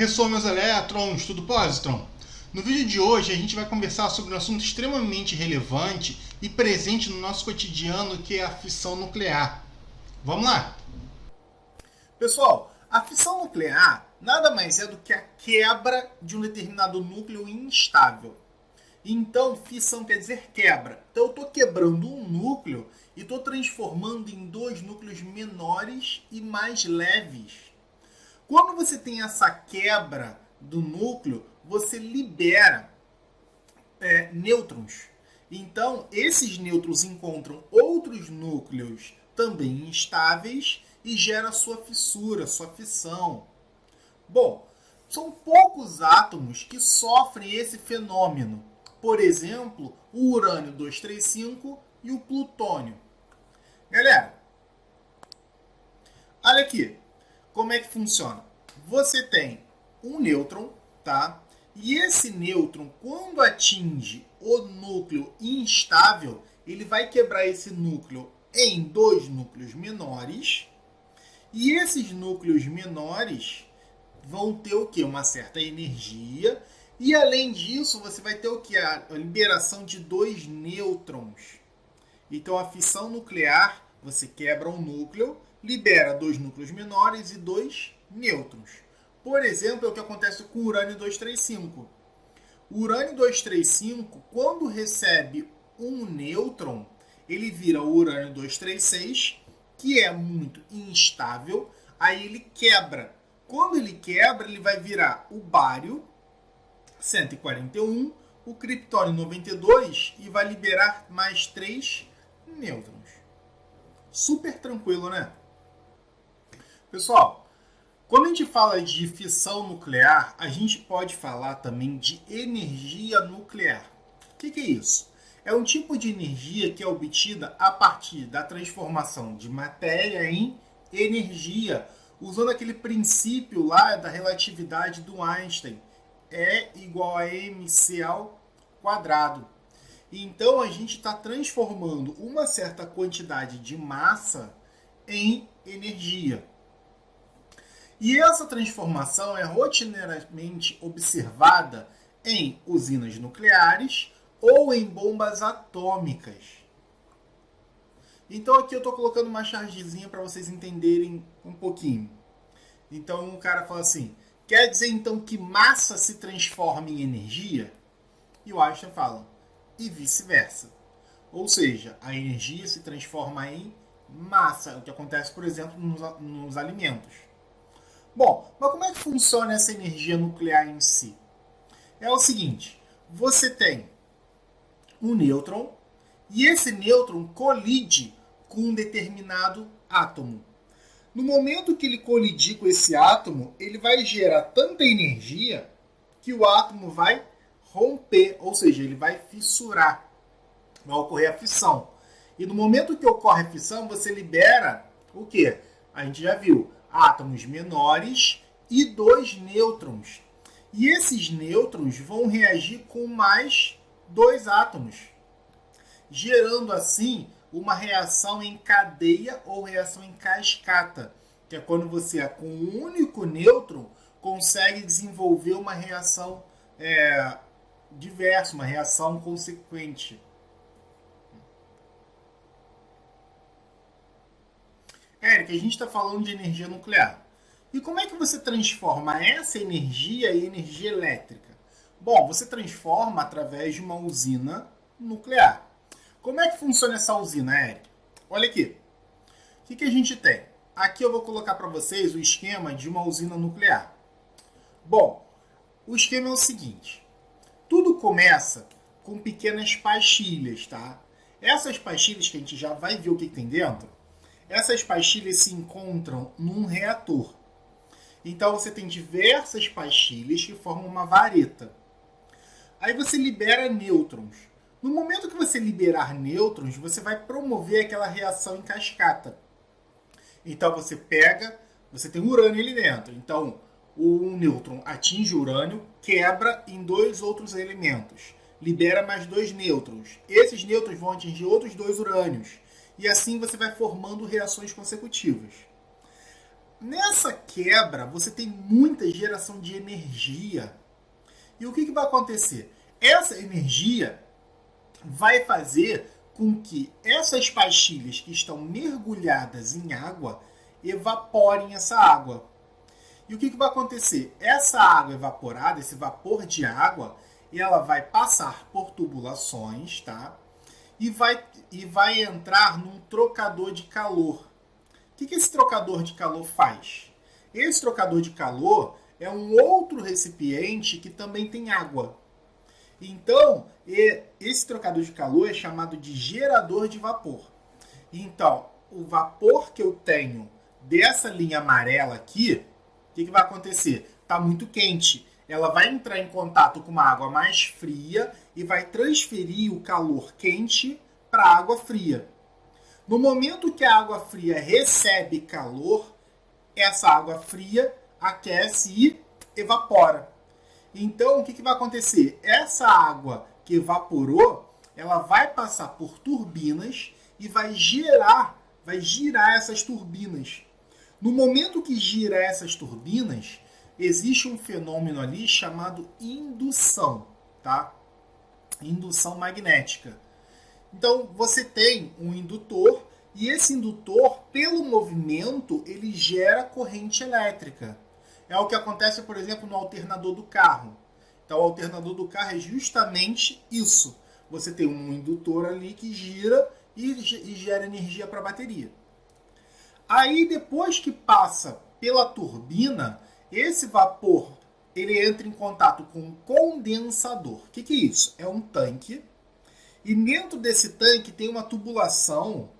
Ressou meus elétrons, tudo positron? No vídeo de hoje a gente vai conversar sobre um assunto extremamente relevante e presente no nosso cotidiano, que é a fissão nuclear. Vamos lá? Pessoal, a fissão nuclear nada mais é do que a quebra de um determinado núcleo instável. Então, fissão quer dizer quebra. Então, eu estou quebrando um núcleo e estou transformando em dois núcleos menores e mais leves. Quando você tem essa quebra do núcleo, você libera nêutrons. Então, esses nêutrons encontram outros núcleos também instáveis e gera sua fissura, sua fissão. Bom, são poucos átomos que sofrem esse fenômeno. Por exemplo, o urânio 235 e o plutônio. Galera, olha aqui como é que funciona. Você tem um nêutron, tá? E esse nêutron, quando atinge o núcleo instável, ele vai quebrar esse núcleo em dois núcleos menores. E esses núcleos menores vão ter o quê? Uma certa energia. E além disso, você vai ter o quê? A liberação de dois nêutrons. Então, a fissão nuclear, você quebra um núcleo, libera dois núcleos menores e dois nêutrons. Por exemplo, é o que acontece com o urânio 235. O urânio 235, quando recebe um nêutron, ele vira o urânio 236, que é muito instável, aí ele quebra. Quando ele quebra, ele vai virar o bário 141, o criptônio 92 e vai liberar mais 3 nêutrons. Super tranquilo, né? Pessoal, quando a gente fala de fissão nuclear, a gente pode falar também de energia nuclear. O que é isso? É um tipo de energia que é obtida a partir da transformação de matéria em energia, usando aquele princípio lá da relatividade do Einstein. E igual a mc ao quadrado. Então, a gente está transformando uma certa quantidade de massa em energia. E essa transformação é rotineiramente observada em usinas nucleares ou em bombas atômicas. Então, aqui eu estou colocando uma chargezinha para vocês entenderem um pouquinho. Então, o cara fala assim: quer dizer então que massa se transforma em energia? E o Einstein fala: e vice-versa. Ou seja, a energia se transforma em massa, o que acontece, por exemplo, nos alimentos. Bom, mas como é que funciona essa energia nuclear em si? É o seguinte: você tem um nêutron e esse nêutron colide com um determinado átomo. No momento que ele colidir com esse átomo, ele vai gerar tanta energia que o átomo vai romper, ou seja, ele vai fissurar, vai ocorrer a fissão. E no momento que ocorre a fissão, você libera o quê? A gente já viu átomos menores e dois nêutrons. E esses nêutrons vão reagir com mais dois átomos, gerando assim uma reação em cadeia ou reação em cascata, que é quando você, com um único nêutron, consegue desenvolver uma reação diversa, uma reação consequente. Érica, a gente está falando de energia nuclear. E como é que você transforma essa energia em energia elétrica? Bom, você transforma através de uma usina nuclear. Como é que funciona essa usina, Érica? Olha aqui. O que a gente tem? Aqui eu vou colocar para vocês o esquema de uma usina nuclear. Bom, o esquema é o seguinte. Tudo começa com pequenas pastilhas, tá? Essas pastilhas, que a gente já vai ver o que tem dentro, essas pastilhas se encontram num reator. Então você tem diversas pastilhas que formam uma vareta. Aí você libera nêutrons. No momento que você liberar nêutrons, você vai promover aquela reação em cascata. Então você tem urânio ali dentro. Então um nêutron atinge o urânio, quebra em dois outros elementos, libera mais dois nêutrons. Esses nêutrons vão atingir outros dois urânios. E assim você vai formando reações consecutivas. nessa quebra, você tem muita geração de energia. E o que vai acontecer? Essa energia vai fazer com que essas pastilhas que estão mergulhadas em água evaporem essa água. E o que vai acontecer? Essa água evaporada, esse vapor de água, ela vai passar por tubulações, tá? E vai entrar num trocador de calor. O que esse trocador de calor faz? Esse trocador de calor é um outro recipiente que também tem água. Então, esse trocador de calor é chamado de gerador de vapor. Então, o vapor que eu tenho dessa linha amarela aqui, o que vai acontecer? Está muito quente. Ela vai entrar em contato com uma água mais fria e vai transferir o calor quente para a água fria. No momento que a água fria recebe calor, essa água fria aquece e evapora. Então, o que vai acontecer? Essa água que evaporou, ela vai passar por turbinas e vai girar essas turbinas. No momento que gira essas turbinas, existe um fenômeno ali chamado indução, tá? Indução magnética. Então, você tem um indutor e esse indutor, pelo movimento, ele gera corrente elétrica. É o que acontece, por exemplo, no alternador do carro. Então, o alternador do carro é justamente isso. Você tem um indutor ali que gira e gera energia para a bateria. Aí, depois que passa pela turbina, esse vapor ele entra em contato com um condensador. O que é isso? É um tanque. E dentro desse tanque tem uma tubulação.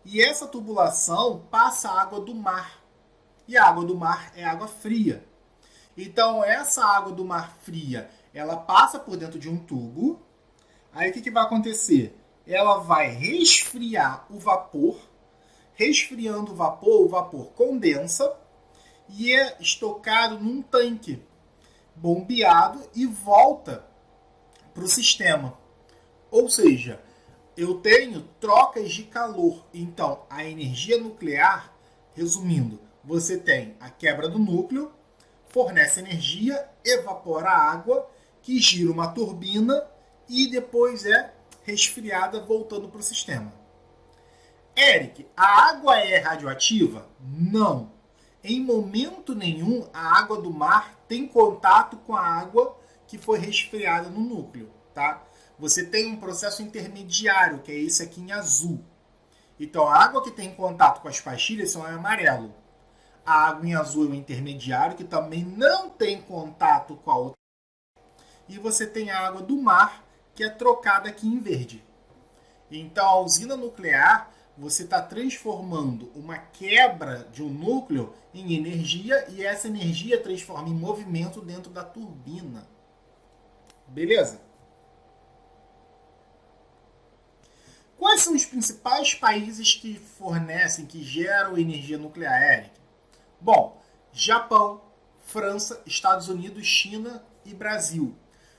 E essa tubulação passa a água do mar. E a água do mar é água fria. Então, essa água do mar fria, ela passa por dentro de um tubo. Aí, o que vai acontecer? Ela vai resfriar o vapor. Resfriando o vapor condensa e é estocado num tanque, bombeado e volta para o sistema. Ou seja, eu tenho trocas de calor. Então, a energia nuclear, resumindo, você tem a quebra do núcleo, fornece energia, evapora a água, que gira uma turbina e depois é resfriada voltando para o sistema. Eric, a água é radioativa? Não. Em momento nenhum, a água do mar tem contato com a água que foi resfriada no núcleo, tá? Você tem um processo intermediário, que é esse aqui em azul. Então, a água que tem contato com as pastilhas são em amarelo. A água em azul é o intermediário, que também não tem contato com a outra. E você tem a água do mar, que é trocada aqui em verde. Então, a usina nuclear, você está transformando uma quebra de um núcleo em energia e essa energia transforma em movimento dentro da turbina. Beleza? Quais são os principais países que fornecem, que geram energia nuclear, Eric? Bom, Japão, França, Estados Unidos, China e Brasil.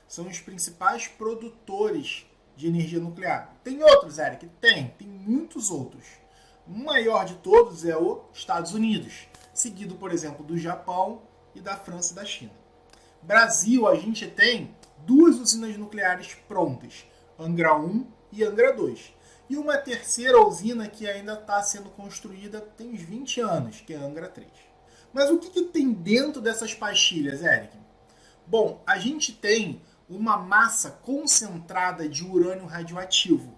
São os principais produtores de energia nuclear. Tem outros, Eric? Tem muitos outros. O maior de todos é os Estados Unidos, seguido, por exemplo, do Japão e da França e da China. Brasil, a gente tem 2 usinas nucleares prontas, Angra 1 e Angra 2. E uma terceira usina que ainda está sendo construída tem uns 20 anos, que é a Angra 3. Mas o que tem dentro dessas pastilhas, Eric? Bom, a gente tem uma massa concentrada de urânio radioativo.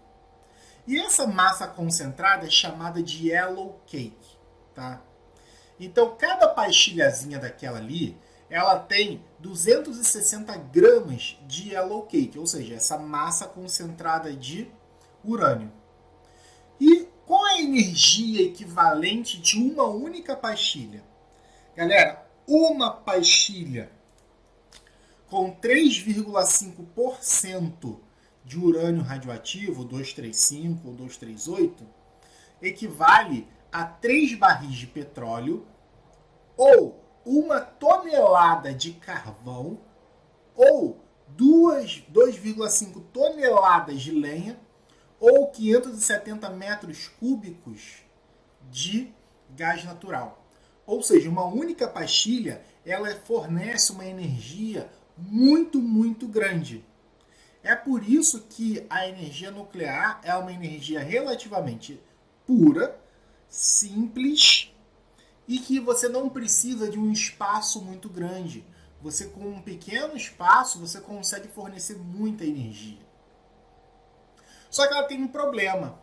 E essa massa concentrada é chamada de yellow cake, tá? Então, cada pastilhazinha daquela ali, ela tem 260 gramas de yellow cake, ou seja, essa massa concentrada de urânio. E qual é a energia equivalente de uma única pastilha? Galera, uma pastilha com 3,5% de urânio radioativo, 235 ou 238, equivale a 3 barris de petróleo ou 1 tonelada de carvão ou 2,5 toneladas de lenha ou 570 metros cúbicos de gás natural. Ou seja, uma única pastilha, ela fornece uma energia muito, muito grande. É por isso que a energia nuclear é uma energia relativamente pura, simples e que você não precisa de um espaço muito grande. Você, com um pequeno espaço, você consegue fornecer muita energia. Só que ela tem um problema.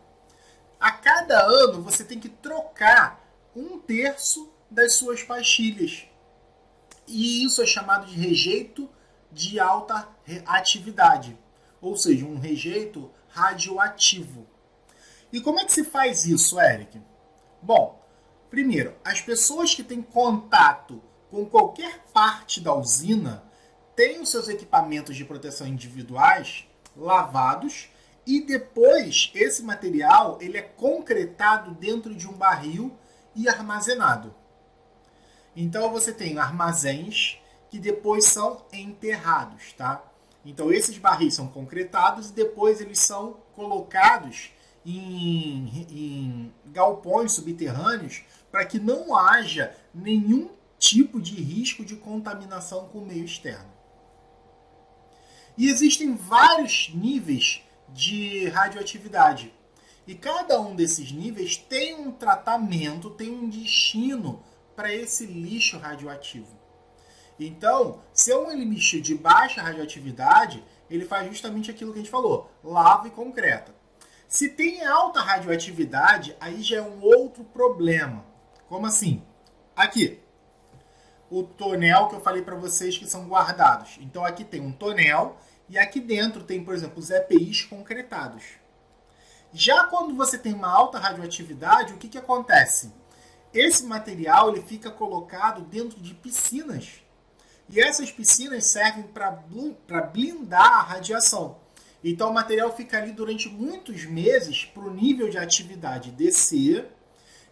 A cada ano você tem que trocar 1/3 das suas pastilhas. E isso é chamado de rejeito de alta atividade. Ou seja, um rejeito radioativo. E como é que se faz isso, Eric? Bom, primeiro, as pessoas que têm contato com qualquer parte da usina têm os seus equipamentos de proteção individuais lavados e depois esse material ele é concretado dentro de um barril e armazenado. Então você tem armazéns que depois são enterrados, tá? Então esses barris são concretados e depois eles são colocados em galpões subterrâneos para que não haja nenhum tipo de risco de contaminação com o meio externo. E existem vários níveis de radioatividade. E cada um desses níveis tem um tratamento, tem um destino para esse lixo radioativo. Então, se é um lixo de baixa radioatividade, ele faz justamente aquilo que a gente falou, lava e concreta. Se tem alta radioatividade, aí já é um outro problema. Como assim? Aqui, o tonel que eu falei para vocês que são guardados. Então aqui tem um tonel e aqui dentro tem, por exemplo, os EPIs concretados. Já quando você tem uma alta radioatividade, o que acontece? Esse material ele fica colocado dentro de piscinas. E essas piscinas servem para blindar a radiação. Então o material fica ali durante muitos meses para o nível de atividade descer.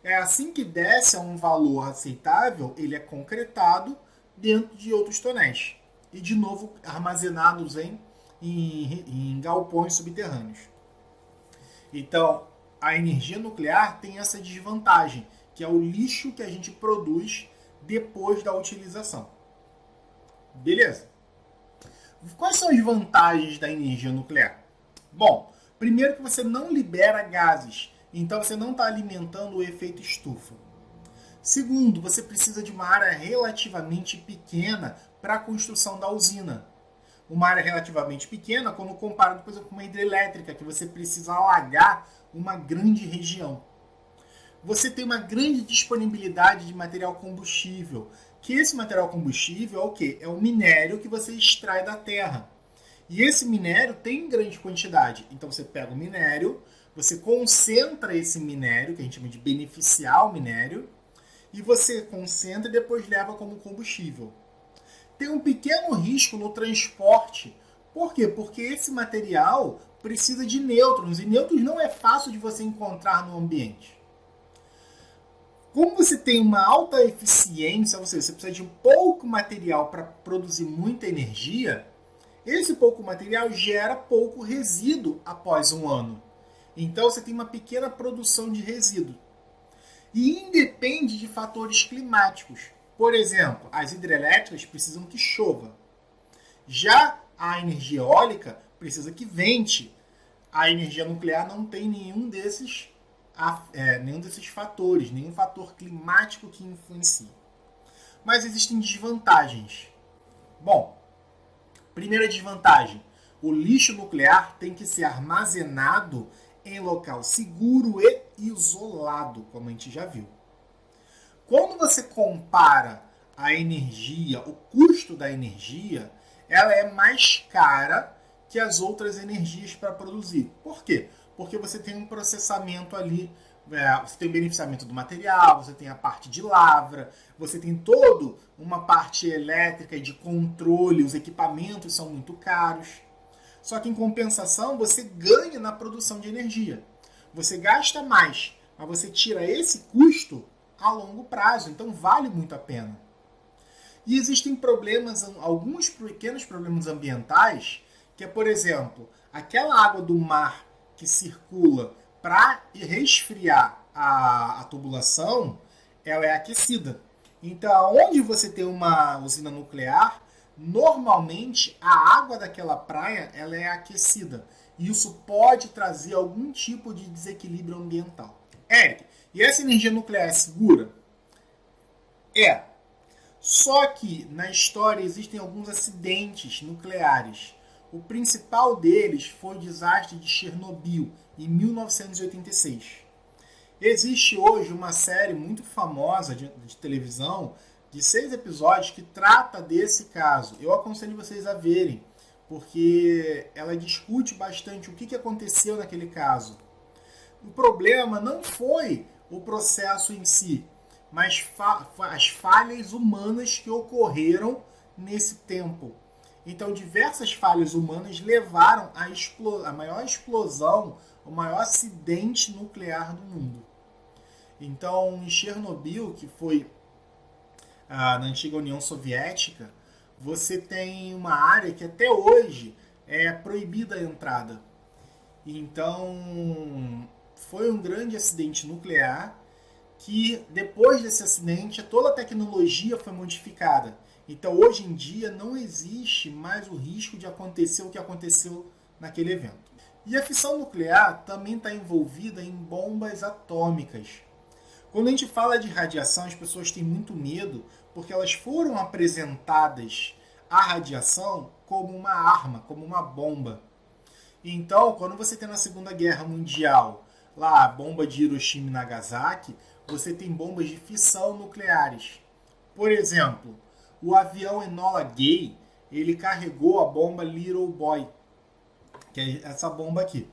É assim que desce a um valor aceitável, ele é concretado dentro de outros tonéis. E de novo armazenados em galpões subterrâneos. Então a energia nuclear tem essa desvantagem, que é o lixo que a gente produz depois da utilização. Beleza? Quais são as vantagens da energia nuclear? Bom, primeiro que você não libera gases, então você não está alimentando o efeito estufa. Segundo, você precisa de uma área relativamente pequena para a construção da usina. Uma área relativamente pequena quando comparado, por exemplo, com uma hidrelétrica, que você precisa alagar uma grande região. Você tem uma grande disponibilidade de material combustível, que esse material combustível é o quê? É o minério que você extrai da terra. E esse minério tem grande quantidade. Então você pega o minério, você concentra esse minério, que a gente chama de beneficiar o minério, e você concentra e depois leva como combustível. Tem um pequeno risco no transporte. Por quê? Porque esse material precisa de nêutrons, e nêutrons não é fácil de você encontrar no ambiente. Como você tem uma alta eficiência, ou seja, você precisa de pouco material para produzir muita energia, esse pouco material gera pouco resíduo após um ano. Então você tem uma pequena produção de resíduo. E independe de fatores climáticos. Por exemplo, as hidrelétricas precisam que chova. Já a energia eólica precisa que vente. A energia nuclear não tem nenhum desses fatores, nenhum fator climático que influencie. Mas existem desvantagens. Bom, primeira desvantagem, o lixo nuclear tem que ser armazenado em local seguro e isolado, como a gente já viu. Quando você compara a energia, o custo da energia, ela é mais cara que as outras energias para produzir. Por quê? Porque você tem um processamento ali, você tem o beneficiamento do material, você tem a parte de lavra, você tem toda uma parte elétrica e de controle, os equipamentos são muito caros. Só que em compensação você ganha na produção de energia. Você gasta mais, mas você tira esse custo a longo prazo, então vale muito a pena. E existem problemas, alguns pequenos problemas ambientais, que é, por exemplo, aquela água do mar que circula para resfriar a tubulação, ela é aquecida. Então, onde você tem uma usina nuclear, normalmente a água daquela praia ela é aquecida. Isso pode trazer algum tipo de desequilíbrio ambiental. Eric, e essa energia nuclear é segura? É. Só que na história existem alguns acidentes nucleares. O principal deles foi o desastre de Chernobyl, em 1986. Existe hoje uma série muito famosa de televisão, de 6 episódios, que trata desse caso. Eu aconselho vocês a verem, porque ela discute bastante o que aconteceu naquele caso. O problema não foi o processo em si, mas as falhas humanas que ocorreram nesse tempo. Então, diversas falhas humanas levaram à maior explosão, o maior acidente nuclear do mundo. Então, em Chernobyl, que foi na antiga União Soviética, você tem uma área que até hoje é proibida a entrada. Então, foi um grande acidente nuclear que, depois desse acidente, toda a tecnologia foi modificada. Então, hoje em dia, não existe mais o risco de acontecer o que aconteceu naquele evento. E a fissão nuclear também está envolvida em bombas atômicas. Quando a gente fala de radiação, as pessoas têm muito medo porque elas foram apresentadas à radiação como uma arma, como uma bomba. Então, quando você tem na Segunda Guerra Mundial lá a bomba de Hiroshima e Nagasaki, você tem bombas de fissão nucleares. Por exemplo, o avião Enola Gay, ele carregou a bomba Little Boy, que é essa bomba aqui.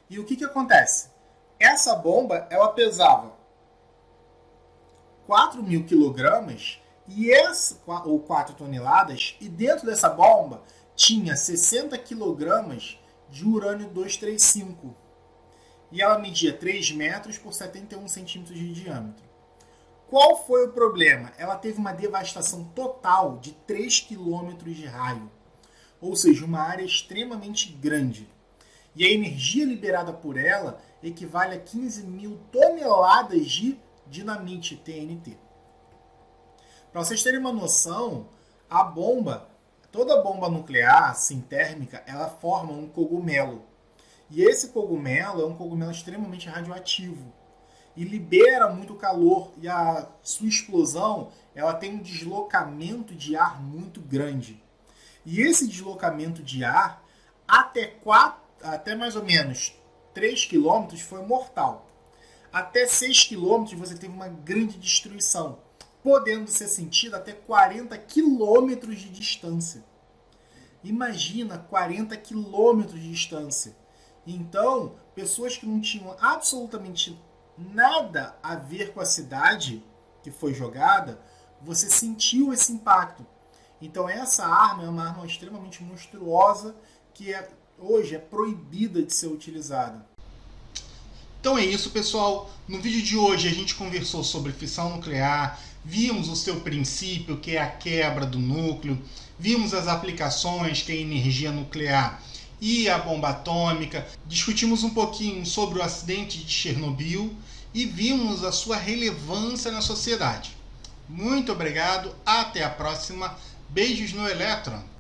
E o que acontece? Essa bomba, ela pesava 4.000 quilogramas ou 4 toneladas, e dentro dessa bomba tinha 60 quilogramas de urânio 235. E ela media 3 metros por 71 centímetros de diâmetro. Qual foi o problema? Ela teve uma devastação total de 3 quilômetros de raio, ou seja, uma área extremamente grande. E a energia liberada por ela equivale a 15.000 toneladas de dinamite, TNT. Para vocês terem uma noção, toda bomba nuclear, assim, térmica, ela forma um cogumelo. E esse cogumelo é um cogumelo extremamente radioativo e libera muito calor, e a sua explosão ela tem um deslocamento de ar muito grande. E esse deslocamento de ar até mais ou menos 3 km foi mortal. Até 6 km você teve uma grande destruição, podendo ser sentida até 40 km de distância. Imagina 40 km de distância. Então, pessoas que não tinham absolutamente nada a ver com a cidade que foi jogada, você sentiu esse impacto. Então, essa arma é uma arma extremamente monstruosa que hoje é proibida de ser utilizada. Então é isso, pessoal. No vídeo de hoje a gente conversou sobre fissão nuclear, vimos o seu princípio, que é a quebra do núcleo, vimos as aplicações, que é a energia nuclear e a bomba atômica, discutimos um pouquinho sobre o acidente de Chernobyl e vimos a sua relevância na sociedade. Muito obrigado, até a próxima. Beijos no Elétron!